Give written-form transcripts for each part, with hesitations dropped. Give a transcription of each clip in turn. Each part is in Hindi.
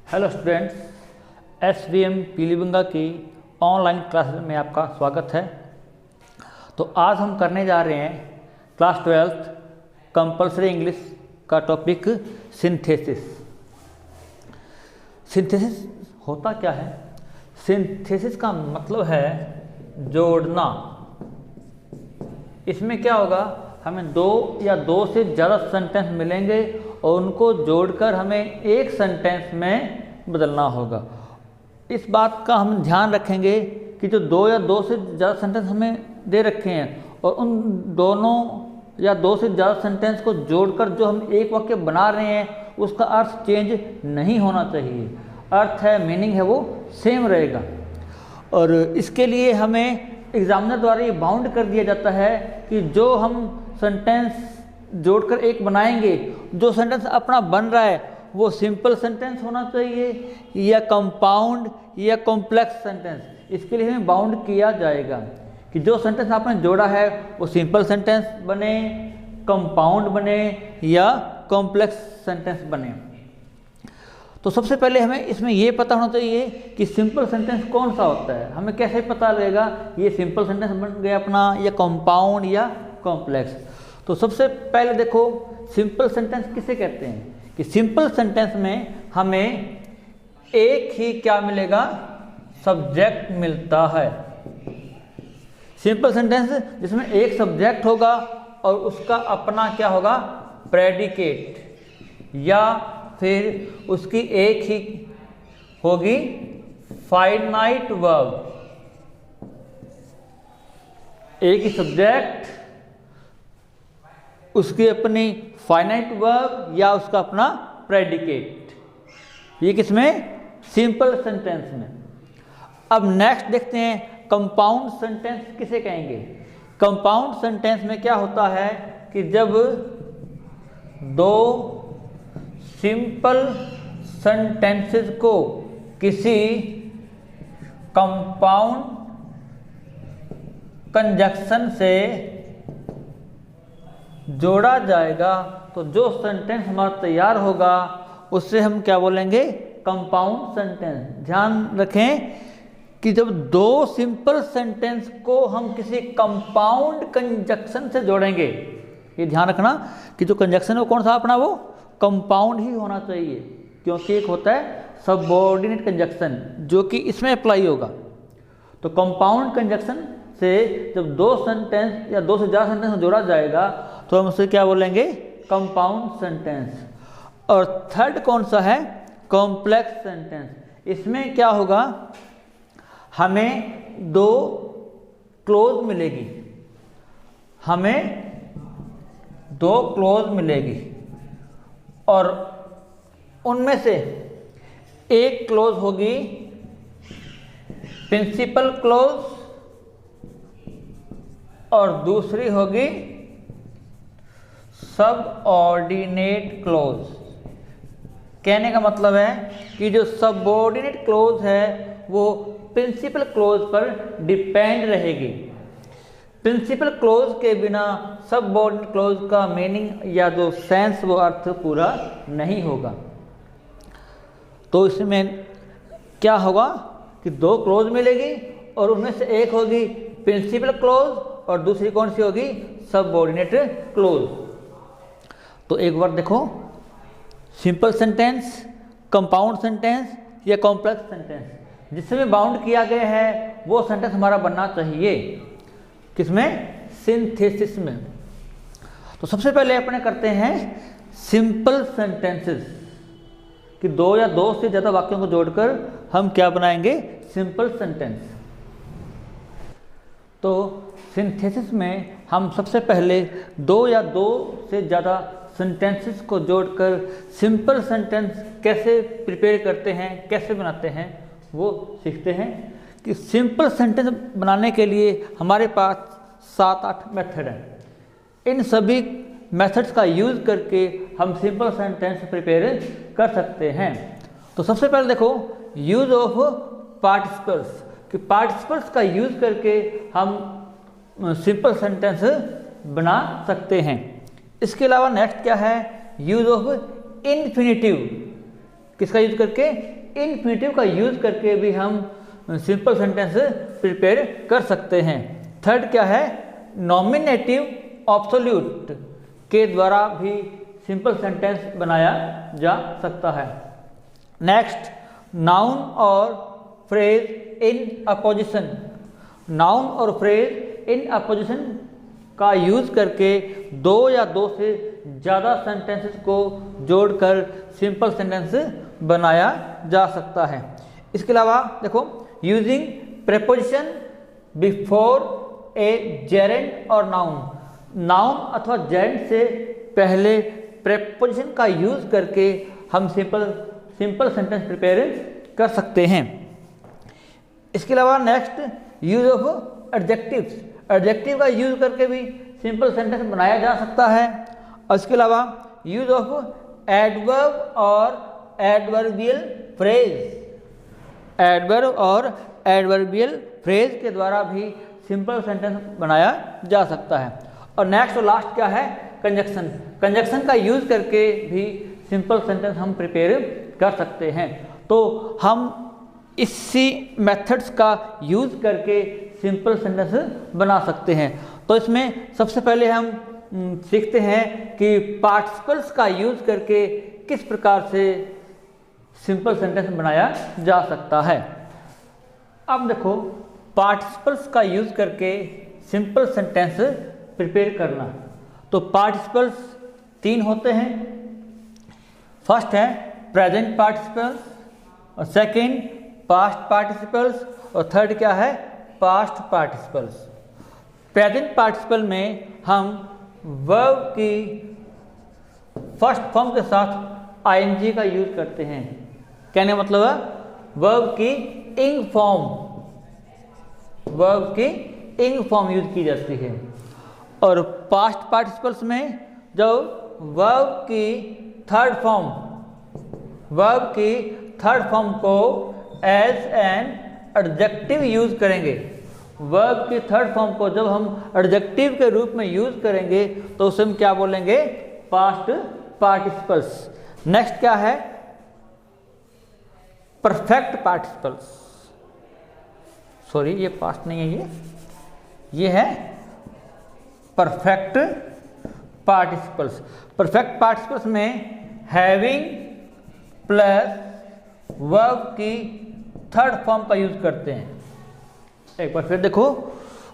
हेलो स्टूडेंट्स, SVM पीलीबंगा की ऑनलाइन क्लासेस में आपका स्वागत है। तो आज हम करने जा रहे हैं क्लास 12th कंपलसरी इंग्लिश का टॉपिक सिंथेसिस। सिंथेसिस होता क्या है? सिंथेसिस का मतलब है जोड़ना। इसमें क्या होगा, हमें दो या दो से ज़्यादा सेंटेंस मिलेंगे और उनको जोड़कर हमें एक सेंटेंस में बदलना होगा। इस बात का हम ध्यान रखेंगे कि जो दो या दो से ज़्यादा सेंटेंस हमें दे रखे हैं और उन दोनों या दो से ज़्यादा सेंटेंस को जोड़कर जो हम एक वाक्य बना रहे हैं उसका अर्थ चेंज नहीं होना चाहिए। अर्थ है, मीनिंग है, वो सेम रहेगा। और इसके लिए हमें एग्जामिनर द्वारा ये बाउंड कर दिया जाता है कि जो हम सेंटेंस जोड़कर एक बनाएंगे, जो सेंटेंस अपना बन रहा है वो सिंपल सेंटेंस होना चाहिए या कंपाउंड या कॉम्प्लेक्स सेंटेंस। इसके लिए हमें बाउंड किया जाएगा कि जो सेंटेंस आपने जोड़ा है वो सिंपल सेंटेंस बने, कंपाउंड बने या कॉम्प्लेक्स सेंटेंस बने। तो सबसे पहले हमें इसमें ये पता होना चाहिए कि सिंपल सेंटेंस कौन सा होता है। हमें कैसे पता लगेगा ये सिंपल सेंटेंस बन गया अपना या कंपाउंड या कॉम्प्लेक्स। तो सबसे पहले देखो, सिंपल सेंटेंस किसे कहते हैं कि सिंपल सेंटेंस में हमें एक ही क्या मिलेगा, सब्जेक्ट मिलता है। सिंपल सेंटेंस जिसमें एक सब्जेक्ट होगा और उसका अपना क्या होगा, प्रेडिकेट, या फिर उसकी एक ही होगी फाइनाइट वर्ब। एक ही सब्जेक्ट, उसकी अपनी फाइनाइट वर्ब या उसका अपना प्रेडिकेट। ये किसमें? सिंपल सेंटेंस में। अब नेक्स्ट देखते हैं कंपाउंड सेंटेंस किसे कहेंगे। कंपाउंड सेंटेंस में क्या होता है कि जब दो सिंपल सेंटेंसेस को किसी कंपाउंड कंजक्शन से जोड़ा जाएगा तो जो सेंटेंस हमारा तैयार होगा उससे हम क्या बोलेंगे, कंपाउंड सेंटेंस। ध्यान रखें कि जब दो सिंपल सेंटेंस को हम किसी कंपाउंड कंजक्शन से जोड़ेंगे, ये ध्यान रखना कि जो कंजक्शन है वो कौन सा अपना, वो कंपाउंड ही होना चाहिए, क्योंकि एक होता है सबऑर्डिनेट कंजक्शन जो कि इसमें अप्लाई होगा। तो कंपाउंड कंजक्शन से जब दो सेंटेंस या दो से ज़्यादा सेंटेंस जोड़ा जाएगा तो हम उसे क्या बोलेंगे, कंपाउंड सेंटेंस। और थर्ड कौन सा है, कॉम्प्लेक्स सेंटेंस। इसमें क्या होगा, हमें दो क्लोज मिलेगी, हमें दो क्लोज मिलेगी और उनमें से एक क्लोज होगी प्रिंसिपल क्लोज और दूसरी होगी सबऑर्डिनेट क्लोज। कहने का मतलब है कि जो सबऑर्डिनेट क्लोज है वो प्रिंसिपल क्लोज पर डिपेंड रहेगी। प्रिंसिपल क्लोज के बिना सबऑर्डिनेट क्लोज का मीनिंग या जो सेंस, वो अर्थ पूरा नहीं होगा। तो इसमें क्या होगा कि दो क्लोज मिलेगी और उनमें से एक होगी प्रिंसिपल क्लोज और दूसरी कौन सी होगी, सबऑर्डिनेट क्लोज। तो एक बार देखो, सिंपल सेंटेंस, कंपाउंड सेंटेंस या कॉम्प्लेक्स सेंटेंस जिसमें बाउंड किया गया है वो सेंटेंस हमारा बनना चाहिए किसमें, सिंथेसिस में। तो सबसे पहले अपने करते हैं सिंपल सेंटेंसेस कि दो या दो से ज़्यादा वाक्यों को जोड़कर हम क्या बनाएंगे, सिंपल सेंटेंस। तो सिंथेसिस में हम सबसे पहले दो या दो से ज़्यादा सेंटेंसेस को जोड़कर सिंपल सेंटेंस कैसे प्रिपेयर करते हैं, कैसे बनाते हैं, वो सीखते हैं। कि सिंपल सेंटेंस बनाने के लिए हमारे पास 7-8 मेथड हैं। इन सभी मेथड्स का यूज़ करके हम सिंपल सेंटेंस प्रिपेयर कर सकते हैं। तो सबसे पहले देखो, यूज़ ऑफ पार्टिसिपल्स, कि पार्टिसिपल्स का यूज़ करके हम सिंपल सेंटेंस बना सकते हैं। इसके अलावा नेक्स्ट क्या है, यूज़ ऑफ इन्फिनिटिव। किसका यूज करके, इन्फिनेटिव का यूज करके भी हम सिंपल सेंटेंस प्रिपेयर कर सकते हैं। थर्ड क्या है, नॉमिनेटिव ऑब्सोल्यूट के द्वारा भी सिंपल सेंटेंस बनाया जा सकता है। नेक्स्ट, नाउन और फ्रेज इन अपोजिशन। नाउन और फ्रेज इन अपोजिशन का यूज करके दो या दो से ज़्यादा सेंटेंसेस को जोड़कर सिंपल सेंटेंस बनाया जा सकता है। इसके अलावा देखो, using preposition before A gerund और नाउन। नाउन अथवा जेरेंड से पहले प्रेपोजिशन का यूज करके हम सिंपल सेंटेंस प्रिपेयर कर सकते हैं। इसके अलावा next, use of adjectives. Adjective का यूज करके भी सिंपल सेंटेंस बनाया जा सकता है। और इसके अलावा यूज ऑफ एडवर्ब और एडवर्बियल फ्रेज। एडवर्ब और एडवर्बियल फ्रेज के द्वारा भी सिंपल सेंटेंस बनाया जा सकता है। और नेक्स्ट और लास्ट क्या है, कंजक्शन। कंजक्शन का यूज करके भी सिंपल सेंटेंस हम प्रिपेयर कर सकते हैं। तो हम इसी मेथड्स का यूज करके सिंपल सेंटेंस बना सकते हैं। तो इसमें सबसे पहले हम सीखते हैं कि पार्टिसिपल्स का यूज करके किस प्रकार से सिंपल सेंटेंस बनाया जा सकता है। अब देखो, पार्टिसिपल्स का यूज करके सिंपल सेंटेंस प्रिपेयर करना। तो पार्टिसिपल्स तीन होते हैं। फर्स्ट है प्रेजेंट पार्टिसिपल्स, और सेकंड पास्ट पार्टिसिपल्स, और थर्ड क्या है, पास्ट पार्टिसिपल्स। प्रेजेंट पार्टिसिपल में हम वर्ब की फर्स्ट फॉर्म के साथ आईएनजी का यूज करते हैं। कहने का मतलब है वर्ब की इंग फॉर्म यूज की जाती है। और पास्ट पार्टिसिपल्स में जब वर्ब की थर्ड फॉर्म को एज एन एडजेक्टिव यूज करेंगे। वर्ब की थर्ड फॉर्म को जब हम एडजेक्टिव के रूप में यूज करेंगे तो उसे हम क्या बोलेंगे, पास्ट पार्टिसिपल्स। नेक्स्ट क्या है, परफेक्ट पार्टिसिपल्स। सॉरी, ये पास्ट नहीं है, ये है परफेक्ट पार्टिसिपल्स। परफेक्ट पार्टिसिपल्स में हैविंग प्लस वर्ब की थर्ड फॉर्म का यूज करते हैं। एक बार फिर देखो,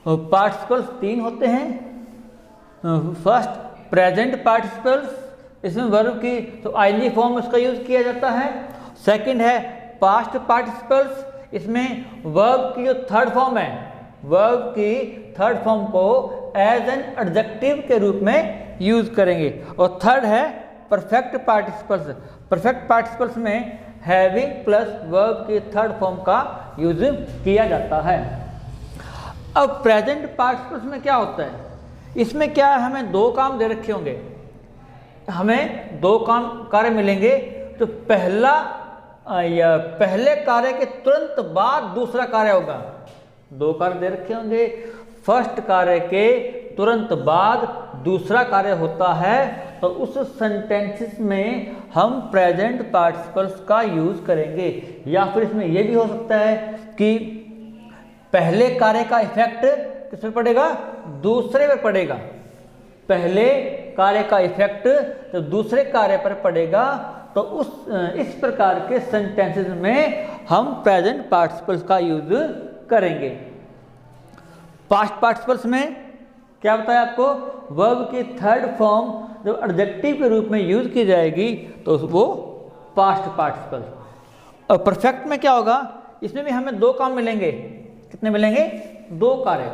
पार्टिसिपल्स तीन होते हैं। फर्स्ट प्रेजेंट पार्टिसिपल्स, इसमें वर्ब की तो आईएनजी फॉर्म उसका यूज किया जाता है। सेकंड है पास्ट पार्टिसिपल्स, इसमें वर्ब की जो थर्ड फॉर्म है, वर्ब की थर्ड फॉर्म को एज एन एडजेक्टिव के रूप में यूज करेंगे। और थर्ड है परफेक्ट पार्टिसिपल्स। परफेक्ट पार्टिसिपल्स में हैविंग प्लस वर्ब की थर्ड फॉर्म का यूज किया जाता है। अब प्रेजेंट पार्टिसिपल्स में क्या होता है, इसमें क्या है, हमें दो काम दे रखे होंगे, हमें दो काम कार्य मिलेंगे। तो पहले कार्य के तुरंत बाद दूसरा कार्य होगा। दो कार्य दे रखे होंगे, फर्स्ट कार्य के तुरंत बाद दूसरा कार्य होता है, तो उस सेंटेंसेस में हम प्रेजेंट पार्टिसिपल्स का यूज करेंगे। या फिर इसमें यह भी हो सकता है कि पहले कार्य का इफेक्ट किस पर पड़ेगा, दूसरे पर पड़ेगा। पहले कार्य का इफेक्ट तो दूसरे कार्य पर पड़ेगा, तो इस प्रकार के सेंटेंसेस में हम प्रेजेंट पार्टिसिपल्स का यूज करेंगे। पास्ट पार्टिसिपल्स में क्या बताया आपको, वर्ब की थर्ड फॉर्म जब एडजेक्टिव के रूप में यूज की जाएगी तो वो पास्ट पार्टिसिपल। और परफेक्ट में क्या होगा, इसमें भी हमें दो काम मिलेंगे। कितने मिलेंगे, दो कार्य।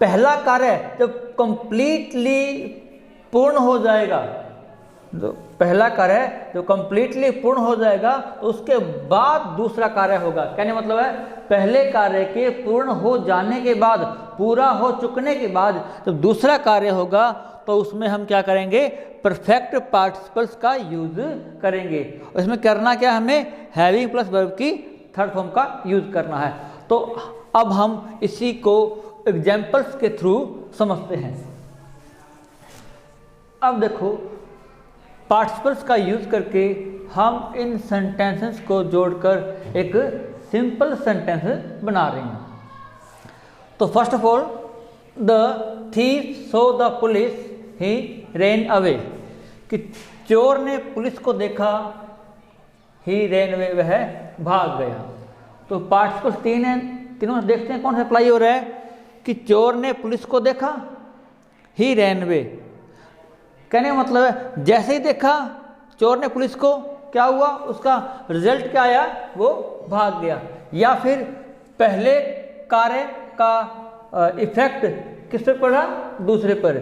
पहला कार्य जब कंप्लीटली पूर्ण हो जाएगा, तो पहला कार्य जो कंप्लीटली पूर्ण हो जाएगा तो उसके बाद दूसरा कार्य होगा। कहने मतलब है पहले कार्य के पूर्ण हो जाने के बाद, पूरा हो चुकने के बाद जब दूसरा कार्य होगा तो उसमें हम क्या करेंगे, परफेक्ट पार्टिसिपल्स का यूज करेंगे। और इसमें करना क्या, हमें हैविंग प्लस वर्ब की थर्ड फॉर्म का यूज करना है। तो अब हम इसी को एग्जाम्पल्स के थ्रू समझते हैं। अब देखो, पार्टिसिपल्स का यूज़ करके हम इन सेंटेंसेस को जोड़कर एक सिंपल सेंटेंस बना रहे हैं। तो first of all, the thief so the police he rain away, कि चोर ने पुलिस को देखा, ही रेन अवे वह भाग गया। तो पार्टिसिपल्स तीन हैं, तीनों देखते हैं कौन सा अप्लाई हो रहा है कि चोर ने पुलिस को देखा, ही रेन अवे। कहने का मतलब है जैसे ही देखा चोर ने पुलिस को, क्या हुआ, उसका रिजल्ट क्या आया, वो भाग गया। या फिर पहले कार्य का इफेक्ट किस पर पड़ा, दूसरे पर।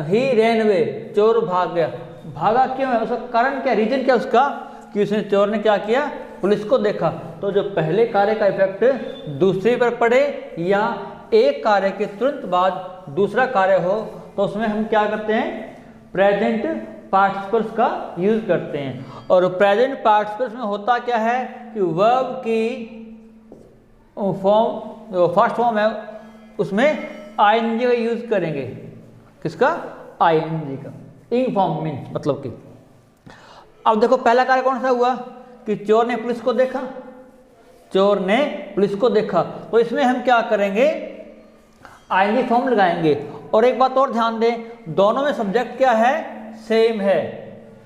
ही रेन अवे, चोर भाग गया। भागा क्यों है, उसका कारण क्या, रीजन क्या उसका, कि उसने, चोर ने क्या किया, पुलिस को देखा। तो जो पहले कार्य का इफेक्ट दूसरे पर पड़े या एक कार्य के तुरंत बाद दूसरा कार्य हो, तो उसमें हम क्या करते हैं, प्रेजेंट पार्टिसिपल्स का यूज करते हैं। और प्रेजेंट पार्टिसिपल्स में होता क्या है कि वर्ब की फॉर्म, जो फर्स्ट फॉर्म है उसमें आईएनजी का यूज करेंगे। किसका, आईएनजी का। इन फॉर्म मीन्स मतलब कि, अब देखो पहला कार्य कौन सा हुआ कि चोर ने पुलिस को देखा, चोर ने पुलिस को देखा। तो इसमें हम क्या करेंगे, आईएनजी फॉर्म लगाएंगे। और एक बात और ध्यान दें, दोनों में सब्जेक्ट क्या है, सेम है।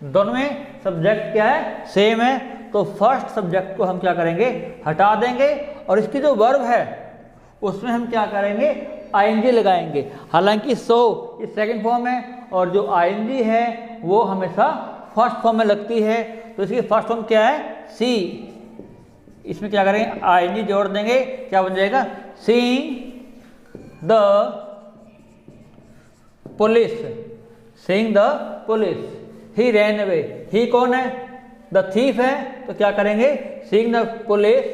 दोनों में सब्जेक्ट क्या है, सेम है। तो फर्स्ट सब्जेक्ट को हम क्या करेंगे, हटा देंगे, और इसकी जो वर्ब है उसमें हम क्या करेंगे, आईएनजी लगाएंगे। हालांकि सो ये सेकंड फॉर्म है और जो आईएनजी है वो हमेशा फर्स्ट फॉर्म में लगती है। तो इसकी फर्स्ट फॉर्म क्या है, सी। इसमें क्या करेंगे, आईएनजी जोड़ देंगे, क्या बन जाएगा, seeing the police, seeing the police, he ran away. He कौन है, द थीफ है। तो क्या करेंगे, seeing the police,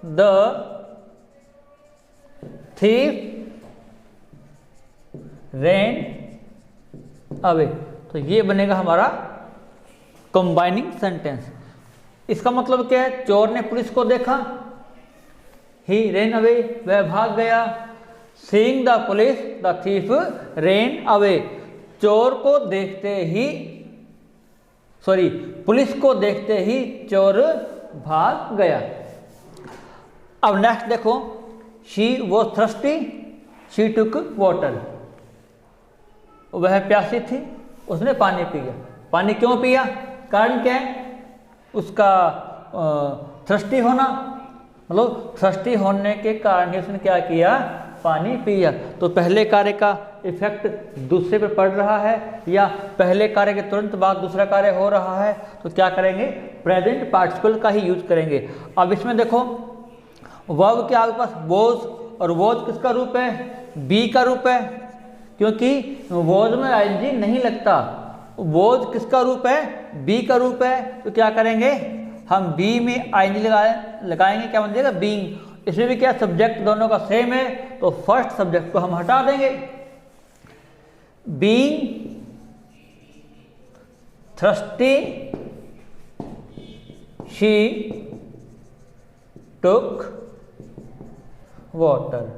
the thief ran away. तो ये बनेगा हमारा कंबाइनिंग सेंटेंस। इसका मतलब क्या है, चोर ने पुलिस को देखा, ही रैन अवे, वह भाग गया। Seeing the police, the thief ran away. चोर को देखते ही, सॉरी, पुलिस को देखते ही चोर भाग गया। अब नेक्स्ट देखो, she was thirsty, she took water. वह प्यासी थी, उसने पानी पिया। पानी क्यों पिया, कारण क्या है, उसका थर्स्टी होना, मतलब थर्स्टी होने के कारण ही उसने क्या किया, पानी पिया। तो पहले कार्य का इफेक्ट दूसरे पर पड़ रहा है या पहले कार्य के तुरंत बाद दूसरा कार्य हो रहा है, तो क्या करेंगे, प्रेजेंट पार्टिसिपल का ही यूज करेंगे। अब इसमें देखो वर्ब के आपके पास वॉज, और वॉज किसका रूप है, बी का रूप है, क्योंकि वॉज में आईएनजी नहीं लगता। वॉज किसका रूप है, बी का रूप है। तो क्या करेंगे, हम बी में आईएनजी लगाएंगे, क्या बन जाएगा, बीइंग। इसमें भी क्या, सब्जेक्ट दोनों का सेम है, तो फर्स्ट सब्जेक्ट को हम हटा देंगे। Being thirsty, she took water.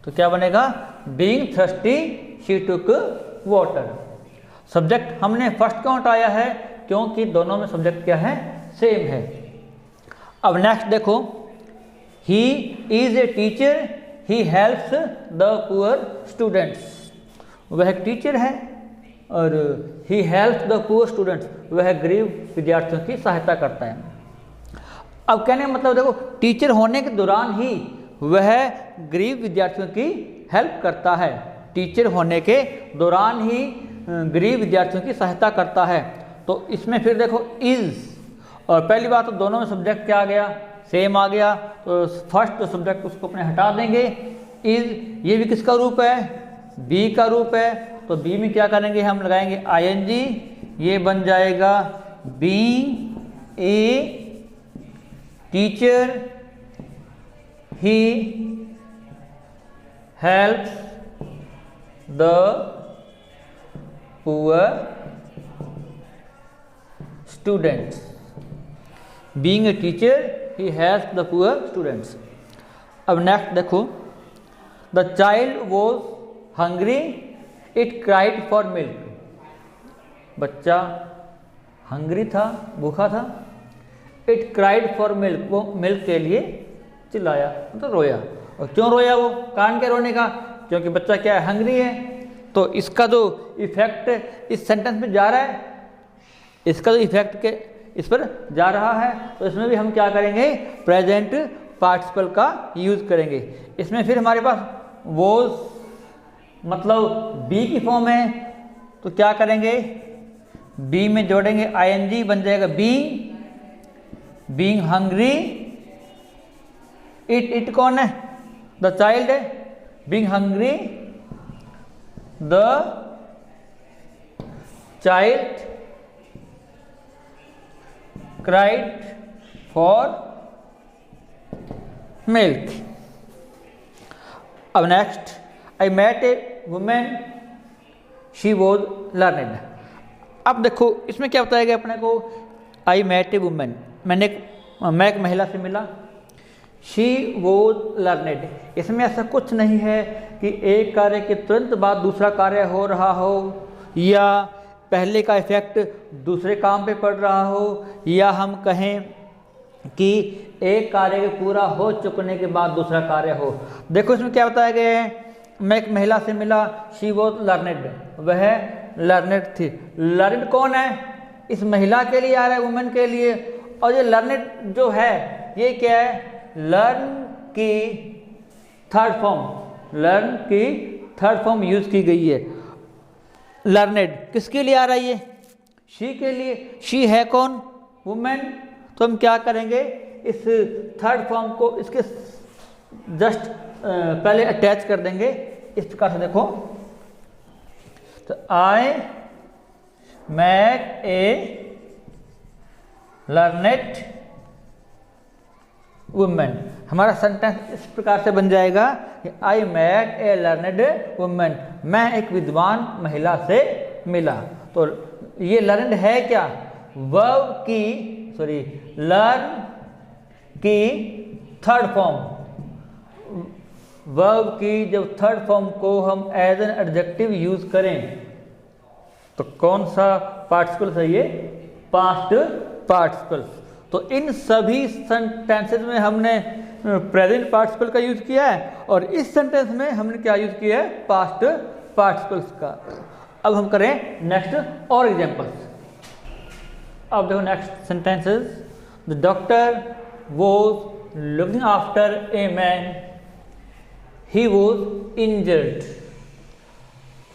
तो क्या बनेगा, being thirsty she took water. Subject हमने फर्स्ट क्यों हटाया है, क्योंकि दोनों में सब्जेक्ट क्या है, सेम है। अब नेक्स्ट देखो, he is a teacher, he helps the poor students. वह एक टीचर है और he helps the poor students, वह गरीब विद्यार्थियों की सहायता करता है। अब कहने का मतलब देखो, टीचर होने के दौरान ही वह गरीब विद्यार्थियों की हेल्प करता है। टीचर होने के दौरान ही गरीब विद्यार्थियों की सहायता करता है। तो इसमें फिर देखो इज, और पहली बात तो दोनों में सब्जेक्ट क्या आ गया, सेम आ गया। तो फर्स्ट जो सब्जेक्ट उसको अपने हटा देंगे। इज ये भी किसका रूप है, बी का रूप है। तो बी में क्या करेंगे, हम लगाएंगे आईएनजी, ये बन जाएगा being a teacher, he helps the poor students. Being a teacher, he helps the poor students. अब नेक्स्ट देखो, the child was hungry, it cried for milk. बच्चा हंग्री था, भूखा था। इट क्राइड फॉर मिल्क, वो मिल्क के लिए चिल्लाया, मतलब रोया। और क्यों रोया वो, कारण क्या रोने का, क्योंकि बच्चा क्या है, हंग्री है। तो इसका जो इफेक्ट इस सेंटेंस में जा रहा है, इसका जो इफेक्ट के इस पर जा रहा है, तो इसमें भी हम क्या करेंगे, प्रेजेंट पार्टिसिपल का यूज करेंगे। इसमें फिर हमारे पास वॉज मतलब बी की फॉर्म है, तो क्या करेंगे, बी में जोड़ेंगे आईएनजी, बन जाएगा बीइंग हंग्री। इट कौन है, द चाइल्ड है, being hungry the child cried for milk। अब next, I met a woman, she was learned। अब देखो इसमें क्या बताया गया अपने को, I met a woman, मैं एक महिला से मिला। She was learned, इसमें ऐसा कुछ नहीं है कि एक कार्य के तुरंत बाद दूसरा कार्य हो रहा हो, या पहले का इफेक्ट दूसरे काम पे पड़ रहा हो, या हम कहें कि एक कार्य के पूरा हो चुकने के बाद दूसरा कार्य हो। देखो इसमें क्या बताया गया है, मैं एक महिला से मिला, शी वॉज लर्नेड, वह लर्नेड थी। लर्नेड कौन है, इस महिला के लिए आ रहा है, वुमेन के लिए। और ये लर्नेड जो है ये क्या है, लर्न की थर्ड फॉर्म यूज की गई है। लर्नेड किसके लिए आ रहा है, ये शी के लिए। शी है कौन, वुमेन। तो हम क्या करेंगे, इस थर्ड फॉर्म को इसके जस्ट पहले अटैच कर देंगे इस प्रकार से। देखो, तो I met a learned women, हमारा सेंटेंस इस प्रकार से बन जाएगा कि I met a learned women, मैं एक विद्वान महिला से मिला। तो ये लर्नेड है क्या, वर्ब की लर्न की थर्ड फॉर्म। वर्ब की जब थर्ड फॉर्म को हम एज एन एडजेक्टिव यूज करें तो कौन सा पार्टिसिपल है, ये पास्ट पार्टिसिपल। तो इन सभी सेंटेंसेस में हमने प्रेजेंट पार्टिसिपल का यूज किया है, और इस सेंटेंस में हमने क्या यूज किया है, पास्ट पार्टिसिपल्स का। अब हम करें नेक्स्ट और एग्जांपल्स। अब देखो next sentences, the doctor was looking after a man, he was injured.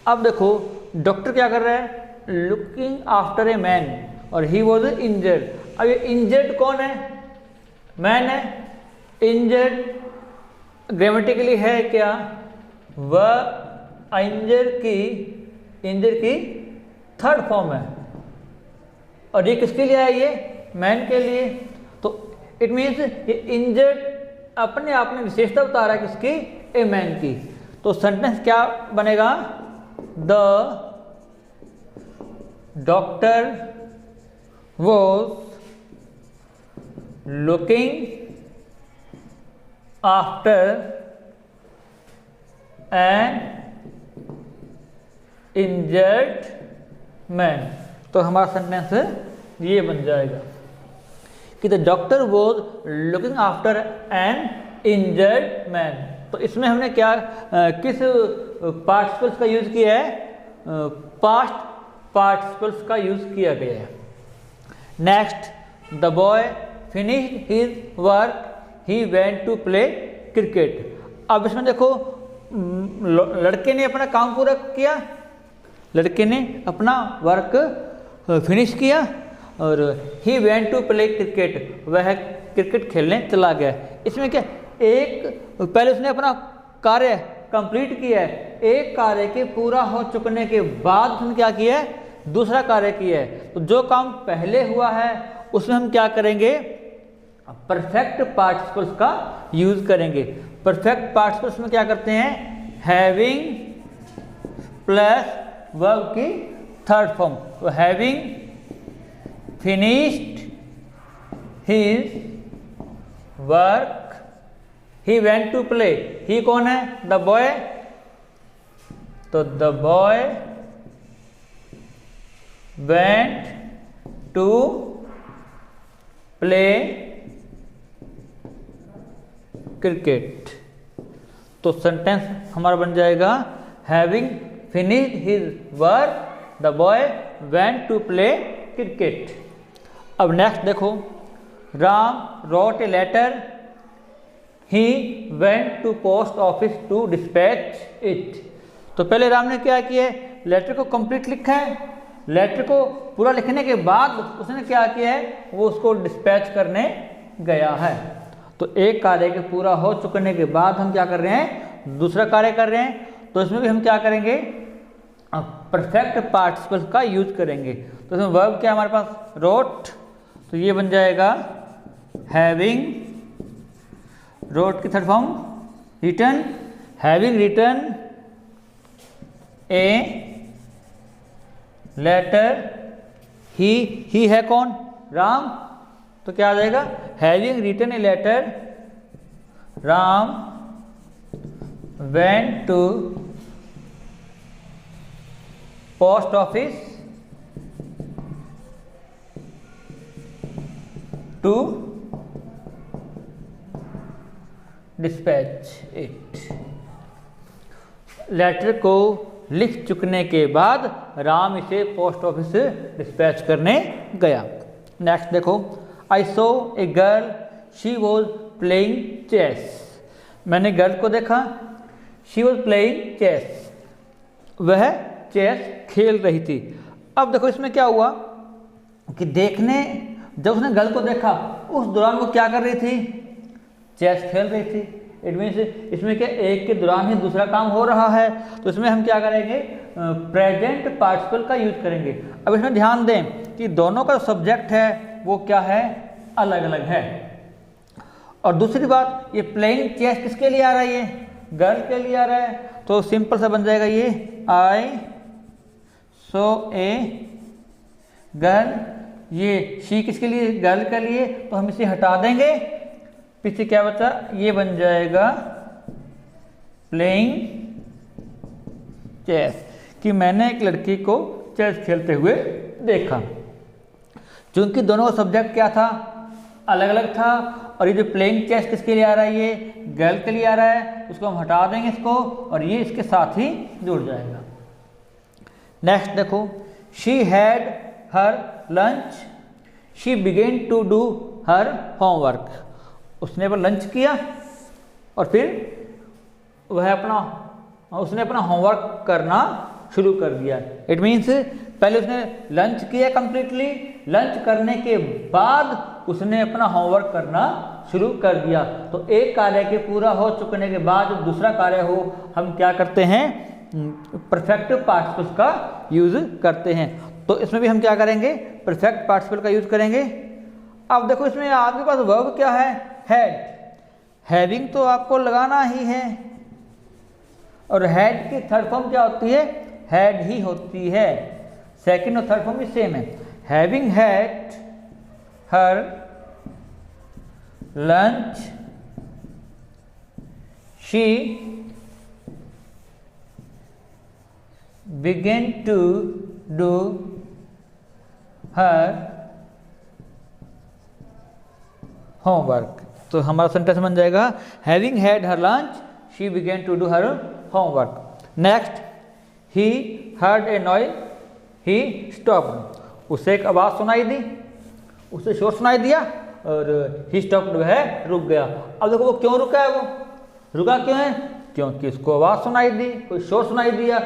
अब देखो डॉक्टर क्या कर रहा है, लुकिंग आफ्टर ए मैन, और ही वॉज इंजर्ड। अब ये इंजर्ड कौन है, मैन है। इंजर्ड ग्रामेटिकली है क्या, वह इंजर की थर्ड फॉर्म है, और ये किसके लिए है, ये मैन के लिए। तो इट मीन्स ये इंजर्ड अपने आप में विशेषता बता रहा है किसकी, ए मैन की। तो सेंटेंस क्या बनेगा, the doctor was looking after N injured man. तो हमारा सेंटेंस ये बन जाएगा कि the doctor was looking after N injured man. तो इसमें हमने क्या किस पार्टिसिपल्स का यूज किया है, पास्ट पार्टिसिपल्स का यूज किया गया है। Next, the boy finished his work, he went to play cricket. अब इसमें देखो लड़के ने अपना काम पूरा किया, लड़के ने अपना वर्क फिनिश किया, और he went to play cricket, वह क्रिकेट खेलने चला गया। इसमें क्या, एक पहले उसने अपना कार्य कंप्लीट किया है, एक कार्य के पूरा हो चुकने के बाद उसने क्या किया है, दूसरा कार्य किया है। तो जो काम पहले हुआ है उसमें हम क्या करेंगे, परफेक्ट पार्टिसिपल्स का यूज करेंगे। परफेक्ट पार्टिसिपल्स में क्या करते हैं, हैविंग प्लस वर्ब की थर्ड फॉर्म। तो having finished his work, he went to play. He कौन है, द बॉय। तो the boy went to play cricket. तो सेंटेंस हमारा बन जाएगा having finished his work the boy went to play cricket. अब नेक्स्ट देखो, Ram wrote a letter he went to post office to dispatch it. तो पहले राम ने क्या किया है, लेटर को कंप्लीट लिखा है, लेटर को पूरा लिखने के बाद उसने क्या किया है, वो उसको डिस्पैच करने गया है। तो एक कार्य के पूरा हो चुकने के बाद हम क्या कर रहे हैं, दूसरा कार्य कर रहे हैं। तो इसमें भी हम क्या करेंगे, परफेक्ट पार्टिसिपल का यूज करेंगे। तो इसमें वर्ब क्या हमारे पास, रोट, तो ये बन जाएगा हैविंग, रोट की third form written, having written a letter he है कौन, राम, तो क्या आ जाएगा, having written a letter Ram went to post office to dispatch it. Letter को लिख चुकने के बाद राम इसे पोस्ट ऑफिस से डिस्पैच करने गया। नेक्स्ट देखो, I saw a girl she was playing chess. मैंने गर्ल को देखा, शी वॉज प्लेइंग चेस, वह चेस खेल रही थी। अब देखो इसमें क्या हुआ कि देखने, जब उसने गर्ल को देखा उस दौरान वो क्या कर रही थी, चेस खेल रही थी। इट मीन्स इसमें क्या एक के दौरान ही दूसरा काम हो रहा है। तो इसमें हम क्या करेंगे, प्रेजेंट पार्टिसिपल का यूज करेंगे। अब इसमें ध्यान दें कि दोनों का सब्जेक्ट है वो क्या है, अलग अलग है। और दूसरी बात, ये प्लेइंग चेस किसके लिए आ रहा है, ये गर्ल के लिए आ रहा है। तो सिंपल सा बन जाएगा ये, आई सो ए गर्ल, ये शी किसके लिए, गर्ल के लिए, तो हम इसे हटा देंगे, पीछे क्या बचा, ये बन जाएगा प्लेइंग चेस, कि मैंने एक लड़की को चेस खेलते हुए देखा। चूंकि दोनों का सब्जेक्ट क्या था, अलग अलग था, और ये जो प्लेइंग चेस किसके लिए आ रहा है, ये गर्ल के लिए आ रहा है, उसको हम हटा देंगे इसको, और ये इसके साथ ही जुड़ जाएगा। नेक्स्ट देखो, she had her lunch she began to do her homework. उसने पर लंच किया और फिर उसने अपना होमवर्क करना शुरू कर दिया। इट मीन्स पहले उसने लंच किया कंप्लीटली, लंच करने के बाद उसने अपना होमवर्क करना शुरू कर दिया। तो एक कार्य के पूरा हो चुकने के बाद जब दूसरा कार्य हो, हम क्या करते हैं, परफेक्ट पार्टिसिपल का यूज करते हैं। तो इसमें भी हम क्या करेंगे, परफेक्ट पार्टिसिपल का यूज करेंगे। अब देखो इसमें आपके पास वर्ब क्या है, हैड, हैविंग तो आपको लगाना ही है, और हैड की थर्ड फॉर्म क्या होती है, हैड ही होती है। सेकंड और थर्ड फॉर्म भी सेम है। Having had her lunch she began to do her homework. तो हमारा सेंटेंस बन जाएगा having had her lunch she began to do her homework. Next, he heard a noise he stopped. उसे एक आवाज़ सुनाई दी, उसे शोर सुनाई दिया, और ही स्टॉप्ड वह रुक गया। अब देखो वो क्यों रुका है, वो रुका क्यों है, क्योंकि उसको आवाज़ सुनाई दी, कोई शोर सुनाई दिया।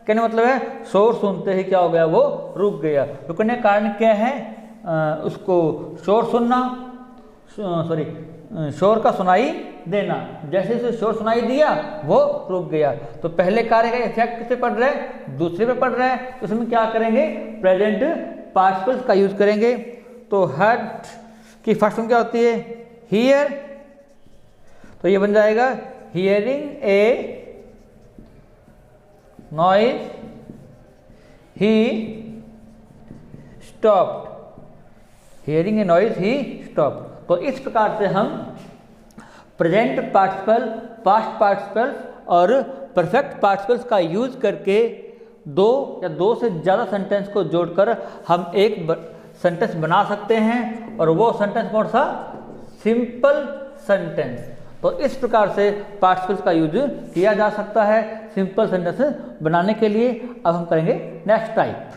कहने मतलब है शोर सुनते ही क्या हो गया, वो रुक गया। रुकने का कारण क्या है, उसको शोर सुनना, सॉरी शोर का सुनाई देना। जैसे उसे शोर सुनाई दिया वो रुक गया। तो पहले कार्य का इफेक्ट किससे पड़ रहा है, दूसरे पे पड़ रहा है। तो उसमें क्या करेंगे, प्रेजेंट पार्टिसिपल्स का यूज करेंगे। तो हर्ड की फर्स्ट फॉर्म क्या होती है, हियर, तो ये बन जाएगा hearing A noise he stopped, hearing A noise he stopped. तो इस प्रकार से हम प्रेजेंट पार्टिसिपल, पास्ट पार्टिसिपल्स और परफेक्ट पार्टिसिपल्स का यूज करके दो या दो से ज़्यादा सेंटेंस को जोड़कर हम एक सेंटेंस बना सकते हैं, और वो सेंटेंस कौन सा? Simple sentence. तो इस प्रकार से पार्टिसिपल्स का यूज किया जा सकता है सिंपल सेंटेंस बनाने के लिए। अब हम करेंगे नेक्स्ट टाइप।